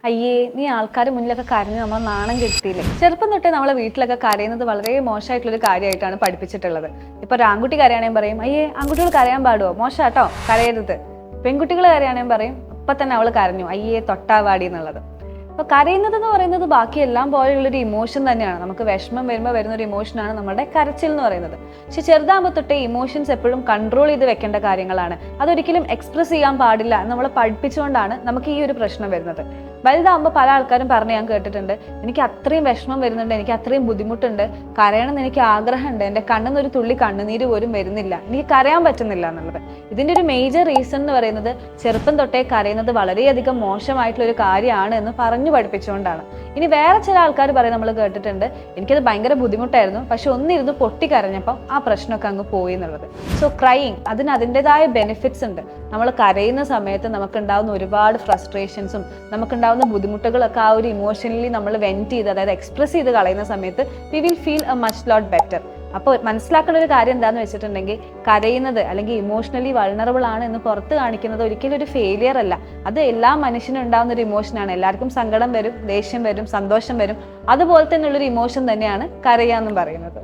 അയ്യേ നീ ആൾക്കാർ മുന്നിലൊക്കെ കരഞ്ഞ് നമ്മൾ നാണം കെടുത്തിയില്ലേ. ചെറുപ്പം തൊട്ടേ നമ്മളെ വീട്ടിലൊക്കെ കരയുന്നത് വളരെ മോശമായിട്ടുള്ളൊരു കാര്യമായിട്ടാണ് പഠിപ്പിച്ചിട്ടുള്ളത്. ഇപ്പൊ ഒരു ആൺകുട്ടി കരയാണെങ്കിൽ പറയും അയ്യേ ആൺകുട്ടികൾ കരയാൻ പാടുമോ, മോശാട്ടോ കരയരുത്. പെൺകുട്ടികൾ കരയാണെങ്കിൽ പറയും ഇപ്പൊ തന്നെ അവൾ കരഞ്ഞു, അയ്യേ തൊട്ടാവാടി എന്നുള്ളത്. അപ്പൊ കരയുന്നത് എന്ന് പറയുന്നത് ബാക്കി എല്ലാം പോലെയുള്ളൊരു ഇമോഷൻ തന്നെയാണ്. നമുക്ക് വിഷമം വരുമ്പോൾ വരുന്ന ഒരു ഇമോഷനാണ് നമ്മുടെ കരച്ചിൽ എന്ന് പറയുന്നത്. പക്ഷെ ചെറുതാകുമ്പോൾ തൊട്ടേ ഇമോഷൻസ് എപ്പോഴും കൺട്രോൾ ചെയ്ത് വെക്കേണ്ട കാര്യങ്ങളാണ്. അതൊരിക്കലും എക്സ്പ്രസ് ചെയ്യാൻ പാടില്ല എന്ന് നമ്മളെ പഠിപ്പിച്ചുകൊണ്ടാണ് നമുക്ക് ഈ ഒരു പ്രശ്നം വരുന്നത്. വലുതാകുമ്പോൾ പല ആൾക്കാരും പറഞ്ഞ് ഞാൻ കേട്ടിട്ടുണ്ട്, എനിക്ക് അത്രയും വിഷമം വരുന്നുണ്ട്, എനിക്ക് അത്രയും ബുദ്ധിമുട്ടുണ്ട്, കരയണമെന്ന് എനിക്ക് ആഗ്രഹമുണ്ട്, എൻ്റെ കണ്ണിൽ ഒരു തുള്ളി കണ്ണുനീര് പോലും വരുന്നില്ല, എനിക്ക് കരയാൻ പറ്റുന്നില്ല എന്നുള്ളത്. ഇതിൻ്റെ ഒരു മേജർ റീസൺ എന്ന് പറയുന്നത് ചെറുപ്പം തൊട്ടേ കരയുന്നത് വളരെയധികം മോശമായിട്ടുള്ള ഒരു കാര്യമാണ് എന്ന് പറഞ്ഞു പഠിപ്പിച്ചുകൊണ്ടാണ്. ഇനി വേറെ ചില ആൾക്കാർ പറയും, നമ്മൾ കേട്ടിട്ടുണ്ട്, എനിക്കത് ഭയങ്കര ബുദ്ധിമുട്ടായിരുന്നു, പക്ഷെ ഒന്നിരുന്ന് പൊട്ടി കരഞ്ഞപ്പം ആ പ്രശ്നമൊക്കെ അങ്ങ് പോയി എന്നുള്ളത്. സോ ക്രൈയിങ് അതിന് അതിൻ്റെതായ ബെനിഫിറ്റ്സ് ഉണ്ട്. നമ്മൾ കരയുന്ന സമയത്ത് നമുക്കുണ്ടാകുന്ന ഒരുപാട് ഫ്രസ്ട്രേഷൻസും നമുക്കുണ്ടാകുന്ന ബുദ്ധിമുട്ടുകളൊക്കെ ആ ഒരു ഇമോഷണലി നമ്മൾ വെന്റ് ചെയ്ത്, അതായത് എക്സ്പ്രസ് ചെയ്ത് കളയുന്ന സമയത്ത് we will feel A much lot better. അപ്പോൾ മനസ്സിലാക്കേണ്ട ഒരു കാര്യം എന്താണെന്ന് വെച്ചിട്ടുണ്ടെങ്കിൽ, കരയുന്നത് അല്ലെങ്കിൽ ഇമോഷണലി വൾണറബിൾ ആണ് എന്ന് പുറത്ത് കാണിക്കുന്നത് ഒരിക്കലും ഒരു ഫെയിലിയർ അല്ല. അത് എല്ലാ മനുഷ്യനും ഉണ്ടാകുന്ന ഒരു ഇമോഷനാണ്. എല്ലാവർക്കും സങ്കടം വരും, ദേഷ്യം വരും, സന്തോഷം വരും. അതുപോലെ തന്നെയുള്ളൊരു ഇമോഷൻ തന്നെയാണ് കരയുക എന്നും പറയുന്നത്.